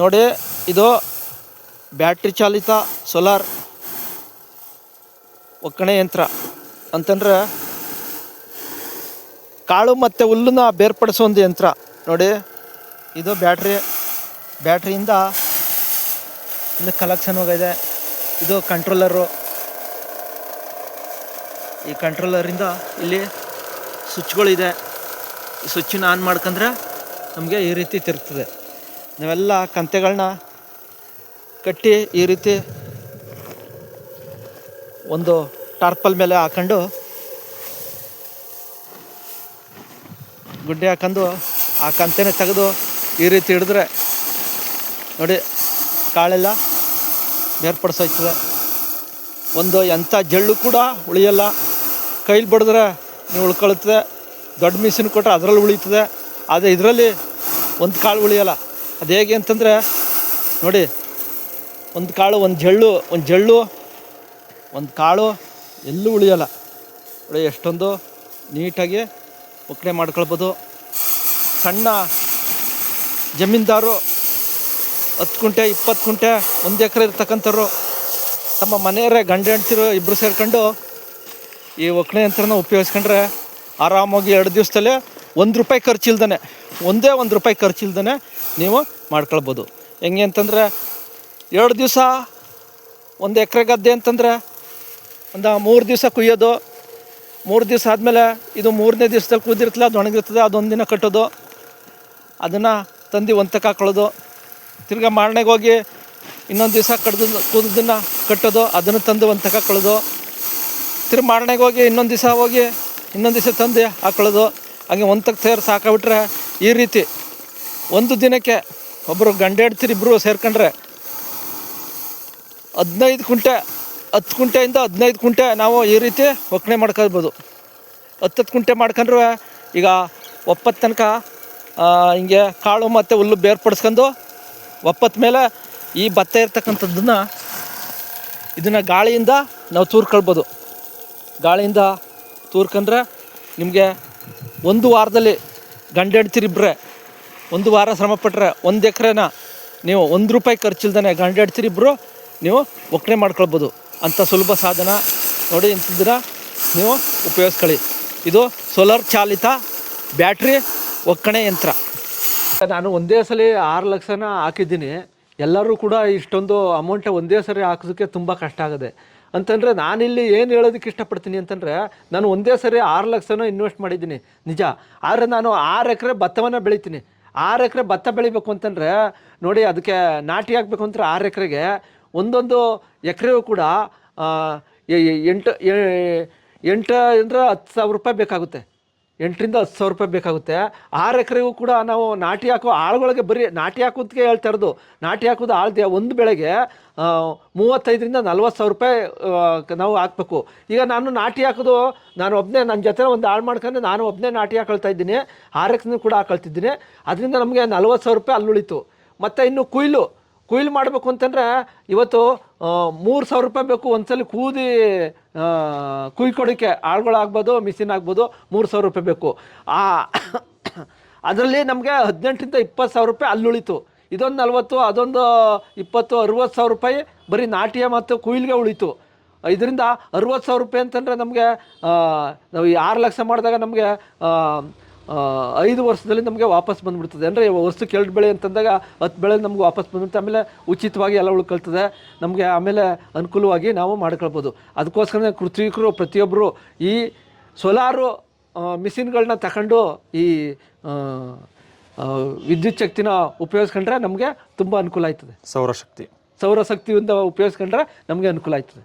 ನೋಡಿ, ಇದು ಬ್ಯಾಟ್ರಿ ಚಾಲಿತ ಸೋಲಾರ್ ಒಕ್ಕಣೆ ಯಂತ್ರ ಅಂತಂದ್ರೆ ಕಾಳು ಮತ್ತು ಹುಲ್ಲನ್ನ ಬೇರ್ಪಡಿಸೋ ಒಂದು ಯಂತ್ರ. ನೋಡಿ, ಇದು ಬ್ಯಾಟ್ರಿಯಿಂದ ಇಲ್ಲಿ ಕಲೆಕ್ಷನ್ ಹೋಗಿದೆ. ಇದು ಕಂಟ್ರೋಲರು. ಈ ಕಂಟ್ರೋಲರಿಂದ ಇಲ್ಲಿ ಸ್ವಿಚ್ಗಳಿದೆ. ಈ ಸ್ವಿಚ್ನ ಆನ್ ಮಾಡ್ಕೊಂಡ್ರೆ ನಮಗೆ ಈ ರೀತಿ ತಿರುಗ್ತದೆ. ನಾವೆಲ್ಲ ಕಂತೆಗಳನ್ನ ಕಟ್ಟಿ ಈ ರೀತಿ ಒಂದು ಟಾರ್ಪಲ್ ಮೇಲೆ ಹಾಕೊಂಡು ಗುಡ್ಡೆ ಹಾಕೊಂಡು ಆ ಕಂತೆನ ತೆಗೆದು ಈ ರೀತಿ ಹಿಡಿದ್ರೆ ನೋಡಿ ಕಾಳೆಲ್ಲ ಬೇರ್ಪಡಿಸೋಯ್ತದೆ. ಒಂದು ಎಂಥ ಜಳ್ಳು ಕೂಡ ಉಳಿಯಲ್ಲ. ಕೈಲಿ ಬಡಿದ್ರೆ ನೀವು ಉಳ್ಕೊಳ್ತದೆ. ದೊಡ್ಡ ಮಿಷಿನ್ ಕೊಟ್ಟರೆ ಅದರಲ್ಲಿ ಉಳಿತದೆ. ಆದರೆ ಇದರಲ್ಲಿ ಒಂದು ಕಾಳು ಉಳಿಯಲ್ಲ. ಅದು ಹೇಗೆ ಅಂತಂದರೆ ನೋಡಿ, ಒಂದು ಕಾಳು ಒಂದು ಜಳ್ಳು ಒಂದು ಕಾಳು ಎಲ್ಲೂ ಉಳಿಯಲ್ಲ. ನೋಡಿ ಎಷ್ಟೊಂದು ನೀಟಾಗಿ ಒಕ್ಕಣೆ ಮಾಡ್ಕೊಳ್ಬೋದು. ಸಣ್ಣ ಜಮೀನ್ದಾರು 10 ಕುಂಟೆ 20 ಕುಂಟೆ 1 ಎಕರೆ ಇರ್ತಕ್ಕಂಥವ್ರು ತಮ್ಮ ಮನೆಯವರೇ ಗಂಡ ಹೆಂಡ್ತಿರು ಇಬ್ಬರು ಸೇರ್ಕೊಂಡು ಈ ಒಕ್ಕಣೆ ಯಂತ್ರನ ಉಪಯೋಗಿಸ್ಕೊಂಡ್ರೆ ಆರಾಮಾಗಿ 2 ದಿವಸದಲ್ಲೇ ₹1 ಖರ್ಚಿಲ್ದೇ, ಒಂದೇ ₹1 ಖರ್ಚಿಲ್ದೇ ನೀವು ಮಾಡ್ಕೊಳ್ಬೋದು. ಹೆಂಗೆ ಅಂತಂದರೆ 2 ದಿವಸ 1 ಎಕರೆ ಗದ್ದೆ ಅಂತಂದರೆ ಒಂದು 3 ದಿವಸ ಕುಯ್ಯೋದು. 3 ದಿವಸ ಆದಮೇಲೆ ಇದು 3ನೇ ದಿವಸದಲ್ಲಿ ಕೂದಿರ್ತಲ್ಲ, ಅದು ಒಣಗಿರ್ತದೆ. ಅದೊಂದು ದಿನ ಕಟ್ಟೋದು, ಅದನ್ನು ತಂದು ಒಂತಕ್ಕೆ ಹಾಕೊಳ್ಳೋದು. ತಿರ್ಗಿ ಮಾರನೆಗೆ ಹೋಗಿ ಇನ್ನೊಂದು ದಿವಸ ಕೂದದನ್ನು ಕಟ್ಟೋದು, ಅದನ್ನು ತಂದು ಒಂತಕ್ಕೆ ಹಾಕೊಳ್ಳೋದು. ತಿರ್ಗಿ ಮಾರನೆಗೆ ಹೋಗಿ ಇನ್ನೊಂದು ದಿವಸ ತಂದು ಹಾಕೊಳ್ಳೋದು. ಹಾಗೆ ಒಂತಕ್ಕೆ ಸೇರಿಸಿ ಹಾಕಿಬಿಟ್ರೆ ಈ ರೀತಿ ಒಂದು ದಿನಕ್ಕೆ ಒಬ್ಬರು ಗಂಡ ಹೆಂಡ್ತಿರು ಇಬ್ಬರು ಸೇರ್ಕೊಂಡ್ರೆ 15 ಕುಂಟೆ 10 ಕುಂಟೆಯಿಂದ 15 ಕುಂಟೆ ನಾವು ಈ ರೀತಿ ಒಕ್ಕಣೆ ಮಾಡ್ಕೊಳ್ಬೋದು. 10 ಕುಂಟೆ ಮಾಡ್ಕೊಂಡ್ರೆ ಈಗ ಒಪ್ಪತ್ತು ತನಕ ಹಿಂಗೆ ಕಾಳು ಮತ್ತು ಹುಲ್ಲು ಬೇರ್ಪಡಿಸ್ಕೊಂಡು ಒಪ್ಪತ್ತ ಮೇಲೆ ಈ ಭತ್ತ ಇದನ್ನು ಗಾಳಿಯಿಂದ ನಾವು ತೂರ್ಕೊಳ್ಬೋದು. ಗಾಳಿಯಿಂದ ತೂರ್ಕೊಂಡ್ರೆ ನಿಮಗೆ 1 ವಾರದಲ್ಲಿ ಗಂಡ ಹೆಂಡ್ತಿರಿಬ್ಬರೇ 1 ವಾರ ಶ್ರಮಪಟ್ಟರೆ 1 ಎಕರೆನ ನೀವು ₹1 ಖರ್ಚಿಲ್ದೇ ಗಂಡ ಹೆಂಡ್ತಿರಿಬ್ಬರು ನೀವು ಒಕ್ಕಣೆ ಮಾಡ್ಕೊಳ್ಬೋದು. ಅಂಥ ಸುಲಭ ಸಾಧನ ನೋಡಿ. ಇಂಥದ್ದನ್ನ ನೀವು ಉಪಯೋಗಿಸ್ಕೊಳ್ಳಿ. ಇದು ಸೋಲಾರ್ ಚಾಲಿತ ಬ್ಯಾಟ್ರಿ ಒಕ್ಕಣೆ ಯಂತ್ರ. ನಾನು ಒಂದೇ ಸಲ 6 ಲಕ್ಷನ ಹಾಕಿದ್ದೀನಿ. ಎಲ್ಲರೂ ಕೂಡ ಇಷ್ಟೊಂದು ಅಮೌಂಟೇ ಒಂದೇ ಸರಿ ಹಾಕೋದಕ್ಕೆ ತುಂಬ ಕಷ್ಟ ಆಗಿದೆ. ಅಂತಂದರೆ ನಾನಿಲ್ಲಿ ಏನು ಹೇಳೋದಕ್ಕೆ ಇಷ್ಟಪಡ್ತೀನಿ ಅಂತಂದರೆ, ನಾನು ಒಂದೇ ಸರಿ 6 ಲಕ್ಷನ ಇನ್ವೆಸ್ಟ್ ಮಾಡಿದ್ದೀನಿ ನಿಜ. ಆದರೆ ನಾನು 6 ಎಕರೆ ಭತ್ತವನ್ನು ಬೆಳಿತೀನಿ. 6 ಎಕರೆ ಭತ್ತ ಬೆಳಿಬೇಕು ಅಂತಂದರೆ ನೋಡಿ, ಅದಕ್ಕೆ ನಾಟಿ ಹಾಕಬೇಕು ಅಂದರೆ 6 ಎಕರೆಗೆ ಒಂದೊಂದು ಎಕರೆಗೂ ಕೂಡ 8 ಅಂದರೆ ₹10,000 ಬೇಕಾಗುತ್ತೆ. 8 ರಿಂದ 10,000 ಬೇಕಾಗುತ್ತೆ. 6 ಎಕರೆಗೂ ಕೂಡ ನಾವು ನಾಟಿ ಹಾಕೋ ಆಳುಗಳಿಗೆ ಬರೀ ನಾಟಿ ಹಾಕೋದಕ್ಕೆ ಹೇಳ್ತಾ ಇರೋದು. ನಾಟಿ ಹಾಕೋದು ಆಳ್ದೆ ಒಂದು ಬೆಳೆಗೆ 35 ರಿಂದ 40,000 ನಾವು ಹಾಕಬೇಕು. ಈಗ ನಾನು ನಾಟಿ ಹಾಕೋದು ನಾನು ಒಬ್ಬನೇ, ನನ್ನ ಜೊತೆ ಒಂದು ಆಳು ಮಾಡ್ಕೊಂಡು ನಾನು ಒಬ್ಬನೇ ನಾಟಿ ಹಾಕೊಳ್ತಾ ಇದ್ದೀನಿ. 6 ಎಕರೆ ಕೂಡ ಹಾಕೊಳ್ತಿದ್ದೀನಿ. ಅದರಿಂದ ನಮಗೆ ₹40,000 ಅಲ್ಲಿ ಉಳಿತು. ಮತ್ತು ಇನ್ನು ಕುಯ್ಲು ಮಾಡಬೇಕು ಅಂತಂದರೆ ಇವತ್ತು ₹3,000 ಬೇಕು. ಒಂದ್ಸಲ ಕೂದಿ ಕುಯ್ಕೊಡೋಕ್ಕೆ ಆಳುಗಳಾಗ್ಬೋದು, ಮಿಷಿನ್ ಆಗ್ಬೋದು. ₹3,000 ಬೇಕು. ಅದರಲ್ಲಿ ನಮಗೆ 18 ರಿಂದ 20,000 ಅಲ್ಲಿ ಉಳಿತು. ಇದೊಂದು 40, ಅದೊಂದು 20, ₹60,000 ಬರೀ ನಾಟಿಯ ಮತ್ತು ಕುಯ್ಲಿಗೆ ಉಳಿತು. ಇದರಿಂದ ₹60,000 ಅಂತಂದರೆ ನಮಗೆ ನಾವು ಈ 6 ಲಕ್ಷ ಮಾಡಿದಾಗ ನಮಗೆ 5 ವರ್ಷದಲ್ಲಿ ನಮಗೆ ವಾಪಸ್ ಬಂದುಬಿಡ್ತದೆ. ಅಂದರೆ ವರ್ಷಕ್ಕೆ 2 ಬೆಳೆ ಅಂತಂದಾಗ 10 ಬೆಳೆ ನಮ್ಗೆ ವಾಪಸ್ ಬಂದ್ಬಿಡುತ್ತೆ. ಆಮೇಲೆ ಉಚಿತವಾಗಿ ಎಲ್ಲ ಉಳ್ಕೊಳ್ತದೆ ನಮಗೆ. ಆಮೇಲೆ ಅನುಕೂಲವಾಗಿ ನಾವು ಮಾಡ್ಕೊಳ್ಬೋದು. ಅದಕ್ಕೋಸ್ಕರ ಕೃಷಿಕರು ಪ್ರತಿಯೊಬ್ಬರು ಈ ಸೋಲಾರು ಮಿಷಿನ್ಗಳನ್ನ ತಗೊಂಡು ಈ ವಿದ್ಯುತ್ ಶಕ್ತಿನ ಉಪಯೋಗಿಸ್ಕೊಂಡ್ರೆ ನಮಗೆ ತುಂಬ ಅನುಕೂಲ ಆಯ್ತದೆ. ಸೌರಶಕ್ತಿಯಿಂದ ಉಪಯೋಗಿಸ್ಕೊಂಡ್ರೆ ನಮಗೆ ಅನುಕೂಲ ಆಯ್ತದೆ.